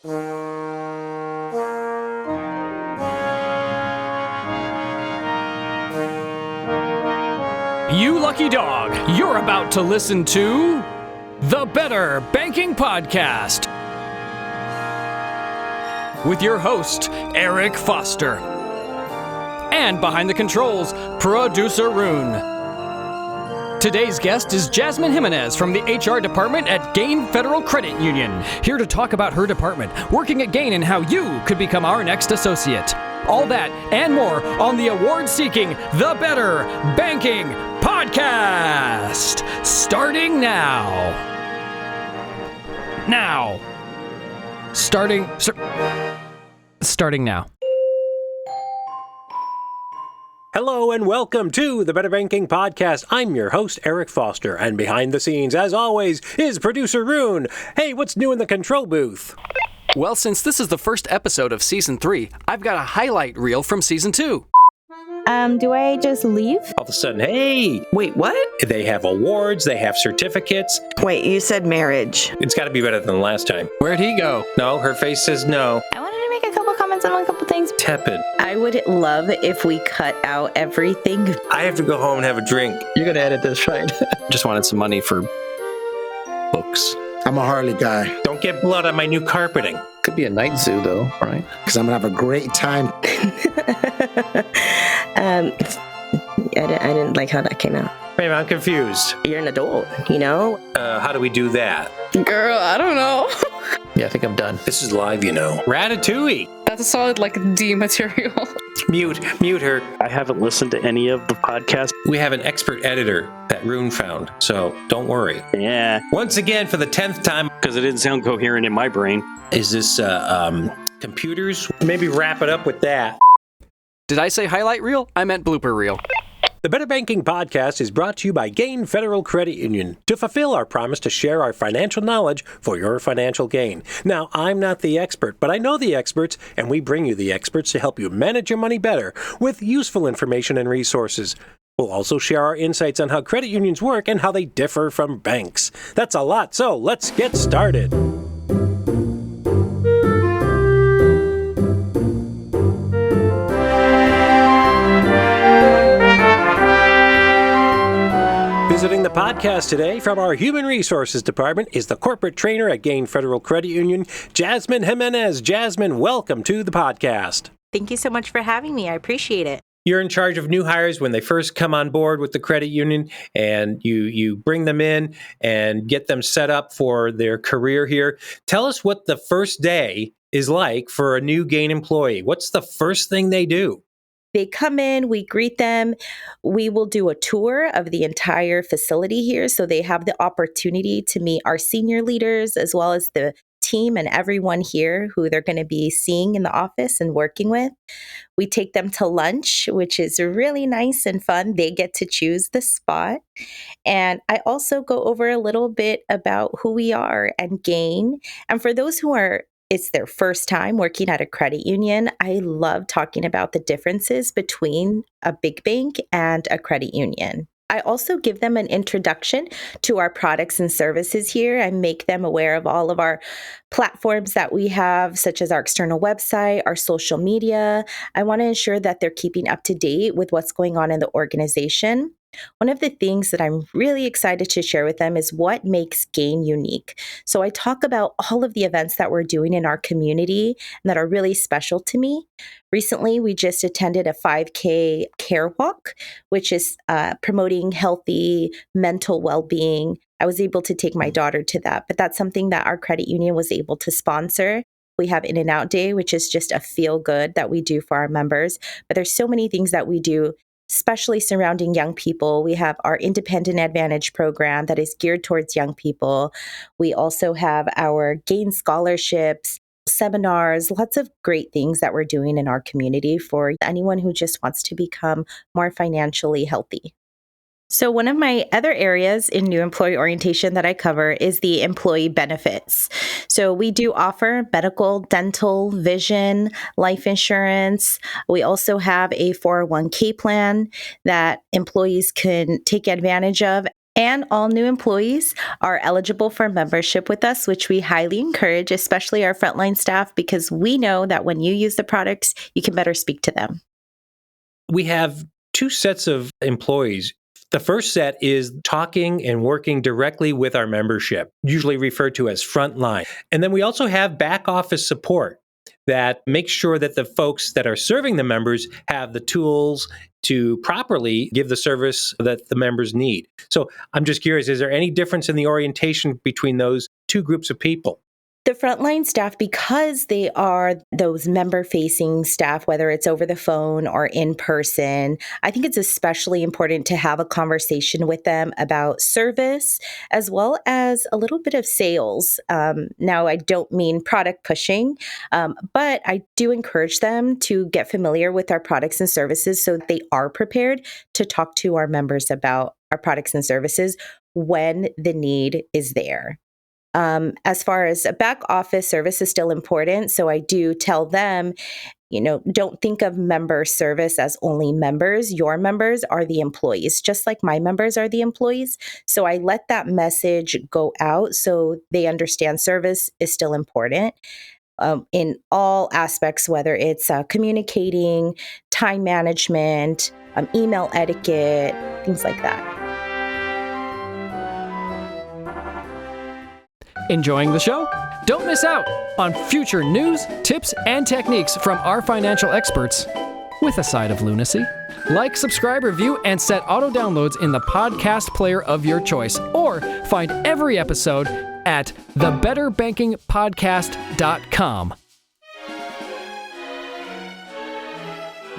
You lucky dog, you're about to listen to the Better Banking Podcast with your host, Eric Foster. And behind the controls, producer Rune. Today's guest is Jasmine Jimenez from the HR department at Gain Federal Credit Union, here to talk about her department, working at Gain, and how you could become our next associate. All that and more on the award-seeking The Better Banking Podcast, starting now. Starting now. Hello and welcome to the Better Banking Podcast. I'm your host, Eric Foster, and behind the scenes, as always, is producer Rune. Hey, what's new in the control booth? Well, since this is the first episode of Season 3, I've got a highlight reel from Season 2. Do I just leave? All of a sudden, hey! Wait, what? They have awards, they have certificates. Wait, you said marriage. It's got to be better than last time. Where'd he go? No, her face says no. I wanted to make a couple comments on a couple things. Tepid. I would love if we cut out everything. I have to go home and have a drink. You're going to edit this, right? Just wanted some money for books. I'm a Harley guy Don't get blood on my new carpeting. Could be a night zoo, though, right? because I'm going to have a great time. I didn't like how that came out. Wait, I'm confused. You're an adult, you know? How do we do that? Girl, I don't know. Yeah, I think I'm done. This is live, you know. Ratatouille. That's a solid, D material. Mute her. I haven't listened to any of the podcasts. We have an expert editor that Rune found, so don't worry. Yeah, Once again, for the 10th time, because it didn't sound coherent in my brain. is this computers? Maybe wrap it up with that. Did I say highlight reel? I meant blooper reel. The Better Banking Podcast is brought to you by Gain Federal Credit Union to fulfill our promise to share our financial knowledge for your financial gain. Now, I'm not the expert, but I know the experts, and we bring you the experts to help you manage your money better with useful information and resources. We'll also share our insights on how credit unions work and how they differ from banks. That's a lot, so let's get started. Visiting the podcast today from our Human Resources Department is the corporate trainer at Gain Federal Credit Union, Jasmine Jimenez. Jasmine, welcome to the podcast. Thank you so much for having me. I appreciate it. You're in charge of new hires when they first come on board with the credit union, and you bring them in and get them set up for their career here. Tell us what the first day is like for a new Gain employee. What's the first thing they do? They come in, we greet them. We will do a tour of the entire facility here, so they have the opportunity to meet our senior leaders as well as the team and everyone here who they're going to be seeing in the office and working with. We take them to lunch, which is really nice and fun. They get to choose the spot. And I also go over a little bit about who we are and Gain. And for those who it's their first time working at a credit union, I love talking about the differences between a big bank and a credit union. I also give them an introduction to our products and services here and make them aware of all of our platforms that we have, such as our external website, our social media. I want to ensure that they're keeping up to date with what's going on in the organization. One of the things that I'm really excited to share with them is what makes Gain unique. So I talk about all of the events that we're doing in our community and that are really special to me. Recently, we just attended a 5K care walk, which is promoting healthy mental well-being. I was able to take my daughter to that, but that's something that our credit union was able to sponsor. We have In and Out Day, which is just a feel good that we do for our members. But there's so many things that we do, especially surrounding young people. We have our Independent Advantage program that is geared towards young people. We also have our Gain scholarships, seminars, lots of great things that we're doing in our community for anyone who just wants to become more financially healthy. So one of my other areas in new employee orientation that I cover is the employee benefits. So we do offer medical, dental, vision, life insurance. We also have a 401k plan that employees can take advantage of. And all new employees are eligible for membership with us, which we highly encourage, especially our frontline staff, because we know that when you use the products, you can better speak to them. We have two sets of employees. The first set is talking and working directly with our membership, usually referred to as frontline. And then we also have back office support that makes sure that the folks that are serving the members have the tools to properly give the service that the members need. So I'm just curious, is there any difference in the orientation between those two groups of people? The frontline staff, because they are those member-facing staff, whether it's over the phone or in person, I think it's especially important to have a conversation with them about service as well as a little bit of sales. Now, I don't mean product pushing, but I do encourage them to get familiar with our products and services so that they are prepared to talk to our members about our products and services when the need is there. As far as a back office service is still important. So I do tell them, don't think of member service as only members. Your members are the employees, just like my members are the employees. So I let that message go out so they understand service is still important. In all aspects, whether it's communicating, time management, email etiquette, things like that. Enjoying the show? Don't miss out on future news, tips, and techniques from our financial experts with a side of lunacy. Like, subscribe, review, and set auto downloads in the podcast player of your choice, or find every episode at thebetterbankingpodcast.com.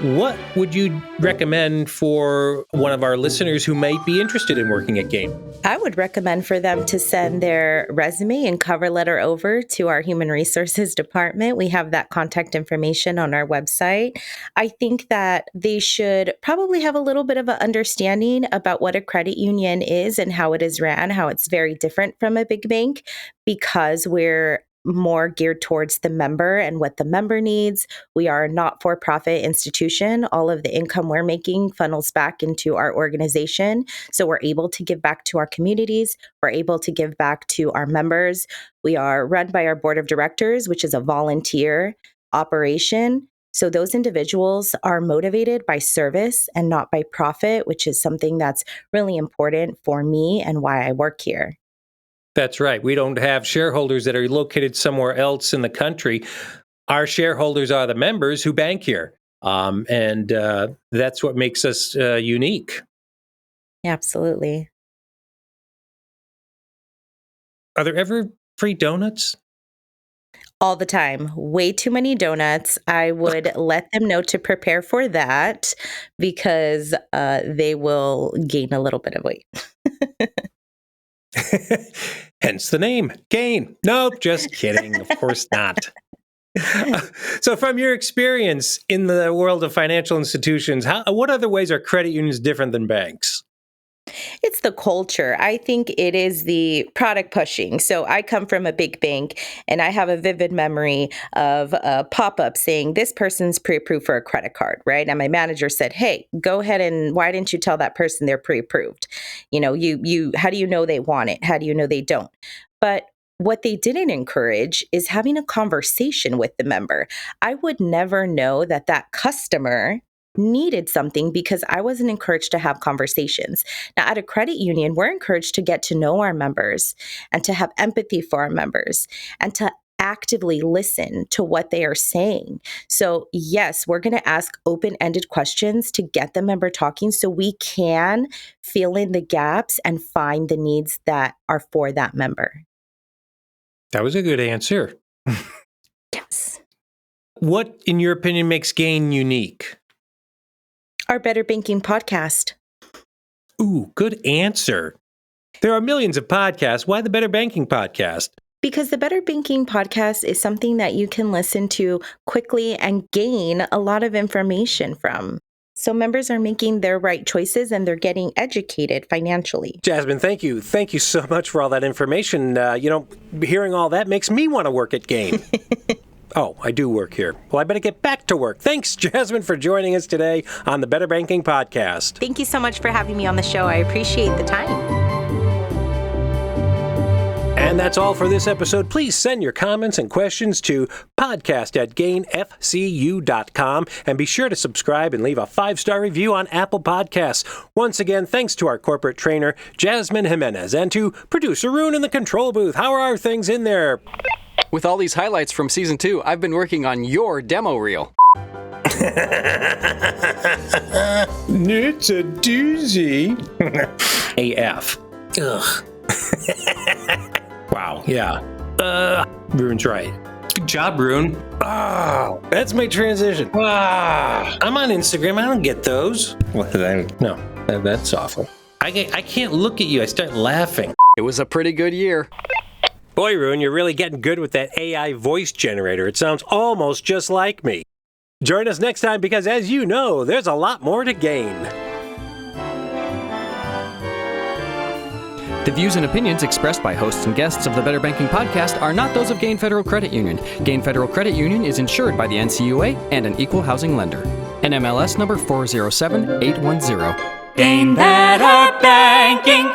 What would you recommend for one of our listeners who might be interested in working at Gain? I would recommend for them to send their resume and cover letter over to our human resources department. We have that contact information on our website. I think that they should probably have a little bit of an understanding about what a credit union is and how it is ran, how it's very different from a big bank because we're more geared towards the member and what the member needs. We are a not-for-profit institution. All of the income we're making funnels back into our organization. So we're able to give back to our communities. We're able to give back to our members. We are run by our board of directors, which is a volunteer operation. So those individuals are motivated by service and not by profit, which is something that's really important for me and why I work here. That's right. We don't have shareholders that are located somewhere else in the country. Our shareholders are the members who bank here. And that's what makes us unique. Absolutely. Are there ever free donuts? All the time. Way too many donuts. I would let them know to prepare for that because they will gain a little bit of weight. Hence the name, Gain. Nope, just kidding. Of course not. So from your experience in the world of financial institutions, what other ways are credit unions different than banks? It's the culture. I think it is the product pushing. So I come from a big bank and I have a vivid memory of a pop-up saying this person's pre-approved for a credit card, right? And my manager said, hey, go ahead and why didn't you tell that person they're pre-approved? How do you know they want it? How do you know they don't? But what they didn't encourage is having a conversation with the member. I would never know that customer needed something because I wasn't encouraged to have conversations. Now, at a credit union, we're encouraged to get to know our members and to have empathy for our members and to actively listen to what they are saying. So yes, we're going to ask open-ended questions to get the member talking so we can fill in the gaps and find the needs that are for that member. That was a good answer. Yes. What, in your opinion, makes Gain unique? Our Better Banking podcast. Ooh, good answer. There are millions of podcasts. Why the Better Banking podcast? Because the Better Banking podcast is something that you can listen to quickly and gain a lot of information from. So members are making their right choices and they're getting educated financially. Jasmine, thank you. Thank you so much for all that information. Hearing all that makes me want to work at Gain. Oh, I do work here. Well, I better get back to work. Thanks, Jasmine, for joining us today on the Better Banking Podcast. Thank you so much for having me on the show. I appreciate the time. And that's all for this episode. Please send your comments and questions to podcast@gainfcu.com, and be sure to subscribe and leave a 5-star review on Apple Podcasts. Once again, thanks to our corporate trainer, Jasmine Jimenez, and to producer Rune in the control booth. How are things in there? With all these highlights from Season 2, I've been working on your demo reel. It's a doozy. AF. Ugh. Wow, yeah. Rune's right. Good job, Rune. Oh, that's my transition. I'm on Instagram. I don't get those. No, that's awful. I can't look at you. I start laughing. It was a pretty good year. Boy, Rune, you're really getting good with that AI voice generator. It sounds almost just like me. Join us next time because, as you know, there's a lot more to gain. The views and opinions expressed by hosts and guests of the Better Banking Podcast are not those of Gain Federal Credit Union. Gain Federal Credit Union is insured by the NCUA and an equal housing lender. NMLS number 407810. Gain Better Banking.